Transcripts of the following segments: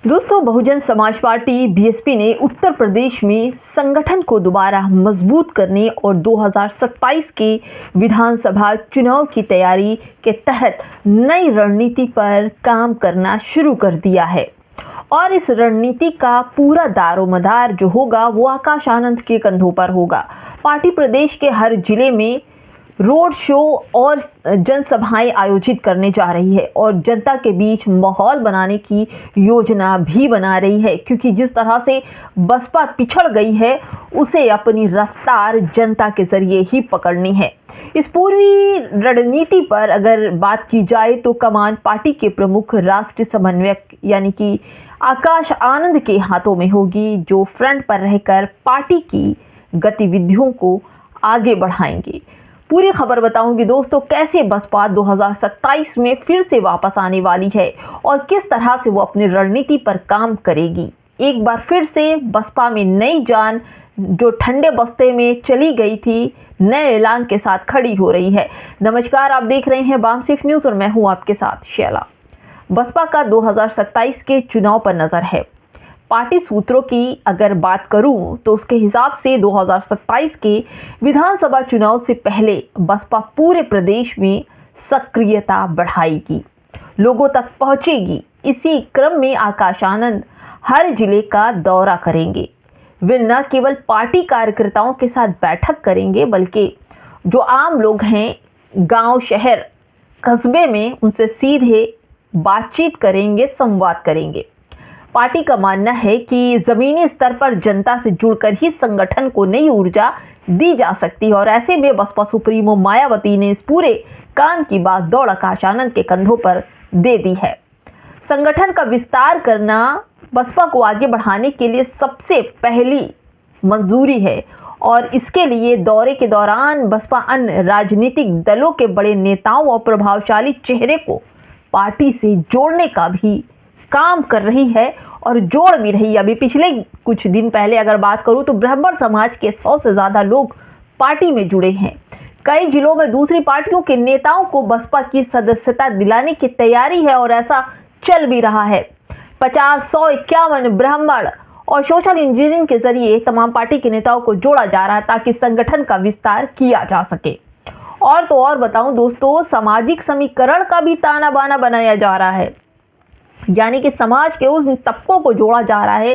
दोस्तों, Bahujan Samaj party BSP ने उत्तर प्रदेश में संगठन को दोबारा मजबूत करने और 2027 के विधानसभा चुनाव की तैयारी के तहत नई रणनीति पर काम करना शुरू कर दिया है। और इस रणनीति का पूरा दारोमदार जो होगा वो आकाश आनंद के कंधों पर होगा। पार्टी प्रदेश के हर जिले में रोड शो और जनसभाएं आयोजित करने जा रही है और जनता के बीच माहौल बनाने की योजना भी बना रही है, क्योंकि जिस तरह से बसपा पिछड़ गई है उसे अपनी रफ्तार जनता के जरिए ही पकड़नी है। इस पूरी रणनीति पर अगर बात की जाए तो कमान पार्टी के प्रमुख राष्ट्रीय समन्वयक यानी कि आकाश आनंद के हाथों में होगी, जो फ्रंट पर रहकर पार्टी की गतिविधियों को आगे बढ़ाएंगे। पूरी खबर बताऊंगी दोस्तों, कैसे बसपा 2027 में फिर से वापस आने वाली है और किस तरह से वो अपनी रणनीति पर काम करेगी। एक बार फिर से बसपा में नई जान जो ठंडे बस्ते में चली गई थी, नए ऐलान के साथ खड़ी हो रही है। नमस्कार, आप देख रहे हैं बामसिफ न्यूज और मैं हूं आपके साथ शैला। बसपा का 2027 के चुनाव पर नजर है। पार्टी सूत्रों की अगर बात करूं तो उसके हिसाब से 2027 के विधानसभा चुनाव से पहले बसपा पूरे प्रदेश में सक्रियता बढ़ाएगी, लोगों तक पहुंचेगी। इसी क्रम में आकाश आनंद हर जिले का दौरा करेंगे। वे न केवल पार्टी कार्यकर्ताओं के साथ बैठक करेंगे, बल्कि जो आम लोग हैं गांव, शहर, कस्बे में उनसे सीधे बातचीत करेंगे, संवाद करेंगे। पार्टी का मानना है कि जमीनी स्तर पर जनता से जुड़कर ही संगठन को नई ऊर्जा दी जा सकती है और ऐसे में बसपा सुप्रीमो मायावती ने इस पूरे काम की बात दौड़ आकाश आनंद के कंधों पर दे दी है। संगठन का विस्तार करना बसपा को आगे बढ़ाने के लिए सबसे पहली मंजूरी है और इसके लिए दौरे के दौरान बसपा अन्य राजनीतिक दलों के बड़े नेताओं और प्रभावशाली चेहरे को पार्टी से जोड़ने का भी काम कर रही है और जोड़ भी रही है। अभी पिछले कुछ दिन पहले अगर बात करूं तो ब्राह्मण समाज के 100 से ज्यादा लोग पार्टी में जुड़े हैं। कई जिलों में दूसरी पार्टियों के नेताओं को बसपा की सदस्यता दिलाने की तैयारी है और ऐसा चल भी रहा है। 50, 100, 51 ब्राह्मण और सोशल इंजीनियरिंग के जरिए तमाम पार्टी के नेताओं को जोड़ा जा रहा है ताकि संगठन का विस्तार किया जा सके। और तो और बताऊं दोस्तों, सामाजिक समीकरण का भी ताना बाना बनाया जा रहा है, यानी कि समाज के उन तबकों को जोड़ा जा रहा है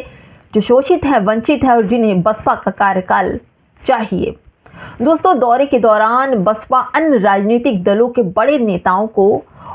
जो शोषित है, वंचित है और जिन्हें बसपा का कार्यकाल चाहिए। दोस्तों, दौरे के दौरान बसपा अन्य राजनीतिक दलों के बड़े नेताओं को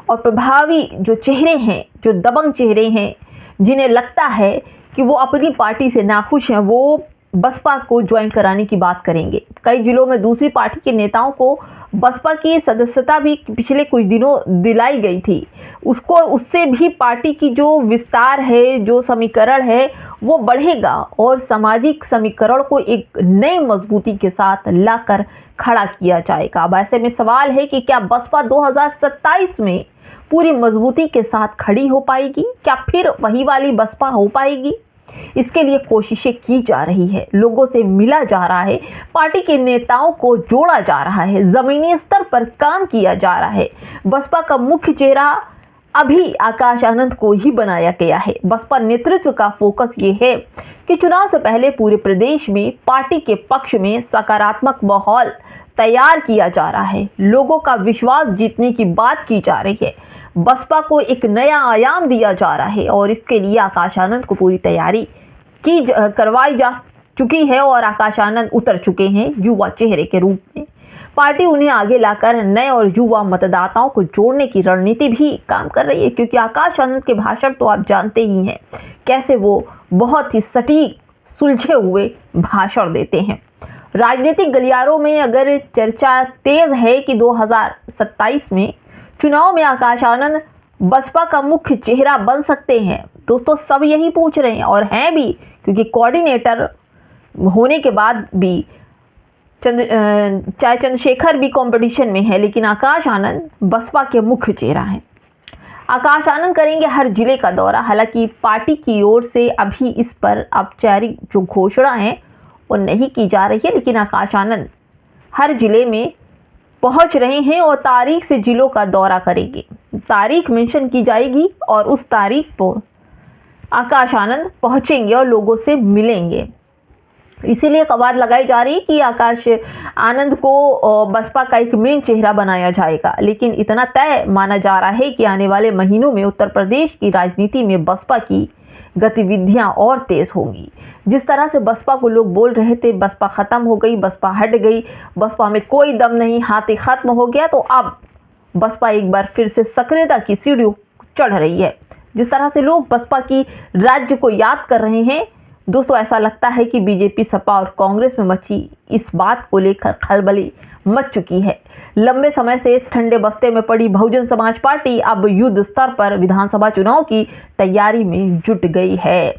और प्रभावी जो चेहरे हैं, जो दबंग चेहरे हैं, जिन्हें लगता है कि वो अपनी पार्टी से नाखुश हैं, वो बसपा को ज्वाइन कराने की बात करेंगे। कई जिलों में दूसरी पार्टी के नेताओं को बसपा की सदस्यता भी पिछले कुछ दिनों दिलाई गई थी। उससे भी पार्टी की जो विस्तार है, जो समीकरण है वो बढ़ेगा और सामाजिक समीकरण को एक नई मजबूती के साथ लाकर खड़ा किया जाएगा। अब ऐसे में सवाल है कि क्या बसपा 2027 में पूरी मजबूती के साथ खड़ी हो पाएगी? क्या फिर वही वाली बसपा हो पाएगी? इसके लिए कोशिशें की जा रही है, लोगों से मिला जा रहा है, पार्टी के नेताओं को जोड़ा जा रहा है, जमीनी स्तर पर काम किया जा रहा है। बसपा का मुख्य चेहरा अभी आकाश आनंद को ही बनाया गया है। बसपा नेतृत्व का फोकस ये है कि चुनाव से पहले पूरे प्रदेश में पार्टी के पक्ष में सकारात्मक माहौल तैयार किया जा रहा है, लोगों का विश्वास जीतने की बात की जा रही है, बसपा को एक नया आयाम दिया जा रहा है और इसके लिए आकाश आनंद को पूरी तैयारी करवाई जा चुकी है और आकाश आनंद उतर चुके हैं युवा चेहरे के रूप में। पार्टी उन्हें आगे लाकर नए और युवा मतदाताओं को जोड़ने की रणनीति भी काम कर रही है, क्योंकि आकाश आनंद के भाषण तो आप जानते ही हैं कैसे वो बहुत ही सटीक, सुलझे हुए भाषण देते हैं। राजनीतिक गलियारों में अगर चर्चा तेज है कि 2027 में चुनाव में आकाश आनंद बसपा का मुख्य चेहरा बन सकते हैं, दोस्तों सब यही पूछ रहे हैं और हैं भी, क्योंकि कोऑर्डिनेटर होने के बाद भी चाहे चंद्रशेखर भी कंपटीशन में है, लेकिन आकाश आनंद बसपा के मुख्य चेहरा हैं। आकाश आनंद करेंगे हर जिले का दौरा। हालांकि पार्टी की ओर से अभी इस पर औपचारिक जो घोषणा है वो नहीं की जा रही है, लेकिन आकाश आनंद हर जिले में पहुंच रहे हैं और तारीख से जिलों का दौरा करेंगे। तारीख मेंशन की जाएगी और उस तारीख पर आकाश आनंद पहुंचेंगे और लोगों से मिलेंगे। इसीलिए कवायद लगाई जा रही है कि आकाश आनंद को बसपा का एक मेन चेहरा बनाया जाएगा। लेकिन इतना तय माना जा रहा है कि आने वाले महीनों में उत्तर प्रदेश की राजनीति में बसपा की गतिविधियां और तेज होंगी। जिस तरह से बसपा को लोग बोल रहे थे बसपा खत्म हो गई, बसपा हट गई, बसपा में कोई दम नहीं, हाथी खत्म हो गया, तो अब बसपा एक बार फिर से सक्रियता की सीढ़ी चढ़ रही है। जिस तरह से लोग बसपा की राज्य को याद कर रहे हैं दोस्तों, ऐसा लगता है कि बीजेपी, सपा और कांग्रेस में मची इस बात को लेकर खलबली मच चुकी है। लंबे समय से इस ठंडे बस्ते में पड़ी बहुजन समाज पार्टी अब युद्ध स्तर पर विधानसभा चुनाव की तैयारी में जुट गई है।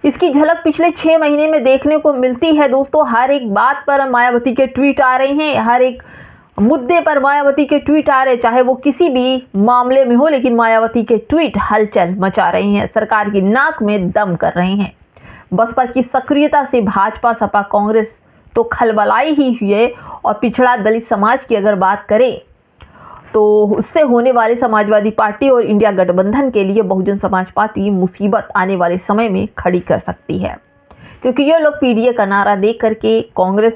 इसकी झलक पिछले 6 महीने में देखने को मिलती है दोस्तों। हर एक बात पर मायावती के ट्वीट आ रहे हैं, हर एक मुद्दे पर मायावती के ट्वीट आ रहे, चाहे वो किसी भी मामले में हो, लेकिन मायावती के ट्वीट हलचल मचा रहे हैं, सरकार की नाक में दम कर रहे हैं। बसपा की सक्रियता से भाजपा, सपा, कांग्रेस तो खलबलाई ही हुई है। और पिछड़ा दलित समाज की अगर बात करें तो उससे होने वाले समाजवादी पार्टी और इंडिया गठबंधन के लिए बहुजन समाज पार्टी मुसीबत आने वाले समय में खड़ी कर सकती है, क्योंकि ये लोग पीडीए का नारा दे करके कांग्रेस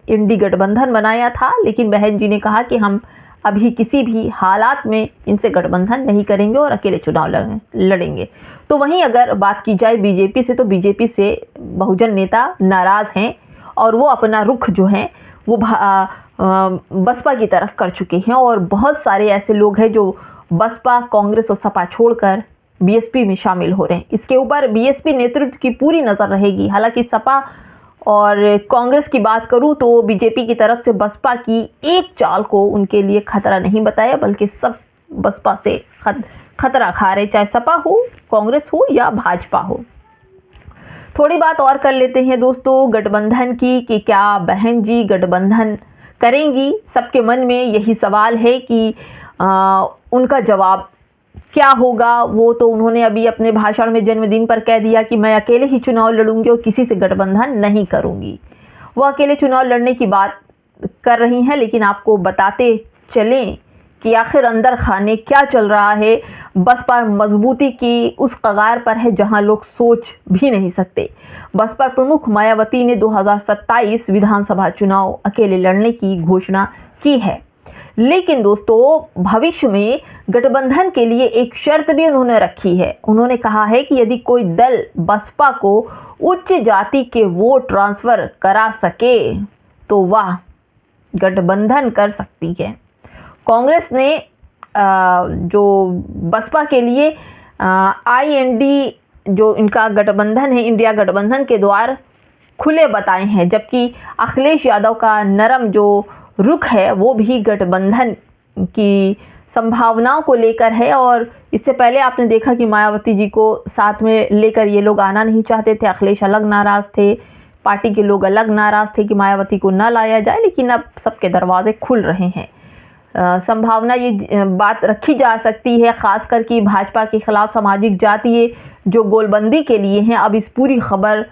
इंडी गठबंधन बनाया था। लेकिन बहन जी ने कहा कि हम अभी किसी भी हालात में इनसे गठबंधन नहीं करेंगे और अकेले चुनाव लड़ेंगे। तो वहीं अगर बात की जाए बीजेपी से, तो बीजेपी से बहुजन नेता नाराज हैं और वो अपना रुख जो है वो बसपा की तरफ कर चुके हैं। और बहुत सारे ऐसे लोग हैं जो बसपा, कांग्रेस और सपा छोड़कर बीएसपी में शामिल हो रहे हैं। इसके ऊपर बीएसपी नेतृत्व की पूरी नज़र रहेगी। हालांकि सपा और कांग्रेस की बात करूं तो बीजेपी की तरफ से बसपा की एक चाल को उनके लिए खतरा नहीं बताया, बल्कि सब बसपा से खतरा खा रहे, चाहे सपा हो, कांग्रेस हो या भाजपा हो। थोड़ी बात और कर लेते हैं दोस्तों गठबंधन की कि क्या बहन जी गठबंधन करेंगी। सबके मन में यही सवाल है कि उनका जवाब क्या होगा। वो तो उन्होंने अभी अपने भाषण में जन्मदिन पर कह दिया कि मैं अकेले ही चुनाव लड़ूंगी और किसी से गठबंधन नहीं करूंगी। वो अकेले चुनाव लड़ने की बात कर रही हैं, लेकिन आपको बताते चलें कि आखिर अंदर खाने क्या चल रहा है। बसपा मजबूती की उस कगार पर है जहां लोग सोच भी नहीं सकते। बसपा प्रमुख मायावती ने 2027 विधानसभा चुनाव अकेले लड़ने की घोषणा की है। लेकिन दोस्तों भविष्य में गठबंधन के लिए एक शर्त भी उन्होंने रखी है। उन्होंने कहा है कि यदि कोई दल बसपा को उच्च जाति के वोट ट्रांसफर करा सके तो वह गठबंधन कर सकती है। कांग्रेस ने जो बसपा के लिए IND जो इनका गठबंधन है, इंडिया गठबंधन के द्वार खुले बताए हैं, जबकि अखिलेश यादव का नरम जो रुख है वो भी गठबंधन की संभावनाओं को लेकर है। और इससे पहले आपने देखा कि मायावती जी को साथ में लेकर ये लोग आना नहीं चाहते थे, अखिलेश अलग नाराज थे, पार्टी के लोग अलग नाराज थे कि मायावती को न लाया जाए। लेकिन अब सबके दरवाजे खुल रहे हैं। संभावना ये बात रखी जा सकती है खासकर कि भाजपा के खिलाफ सामाजिक जातीय जो गोलबंदी के लिए हैं। अब इस पूरी खबर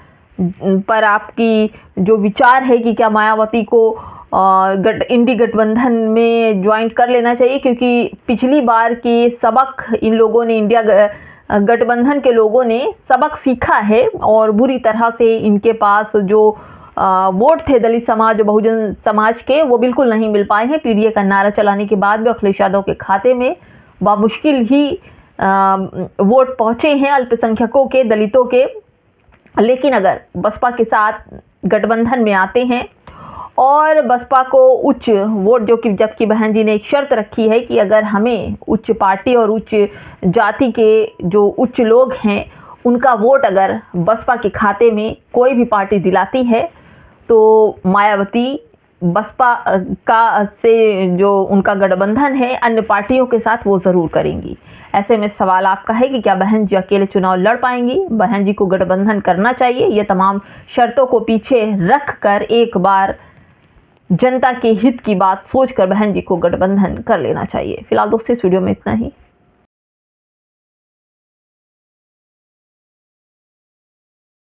पर आपकी जो विचार है कि क्या मायावती को इंडी गठबंधन में ज्वाइन कर लेना चाहिए, क्योंकि पिछली बार के सबक इन लोगों ने, इंडिया गठबंधन के लोगों ने सबक सीखा है और बुरी तरह से इनके पास जो वोट थे दलित समाज और बहुजन समाज के वो बिल्कुल नहीं मिल पाए हैं। पीडीए का नारा चलाने के बाद भी अखिलेश यादव के खाते में बामुश्किल ही वोट पहुंचे हैं अल्पसंख्यकों के, दलितों के। लेकिन अगर बसपा के साथ गठबंधन में आते हैं और बसपा को उच्च वोट, जो कि जबकि बहन जी ने एक शर्त रखी है कि अगर हमें उच्च पार्टी और उच्च जाति के जो उच्च लोग हैं उनका वोट अगर बसपा के खाते में कोई भी पार्टी दिलाती है तो मायावती बसपा का से जो उनका गठबंधन है अन्य पार्टियों के साथ वो ज़रूर करेंगी। ऐसे में सवाल आपका है कि क्या बहन जी अकेले चुनाव लड़ पाएंगी, बहन जी को गठबंधन करना चाहिए। ये तमाम शर्तों को पीछे रख कर एक बार जनता के हित की बात सोचकर बहन जी को गठबंधन कर लेना चाहिए। फिलहाल दोस्तों इस वीडियो में इतना ही।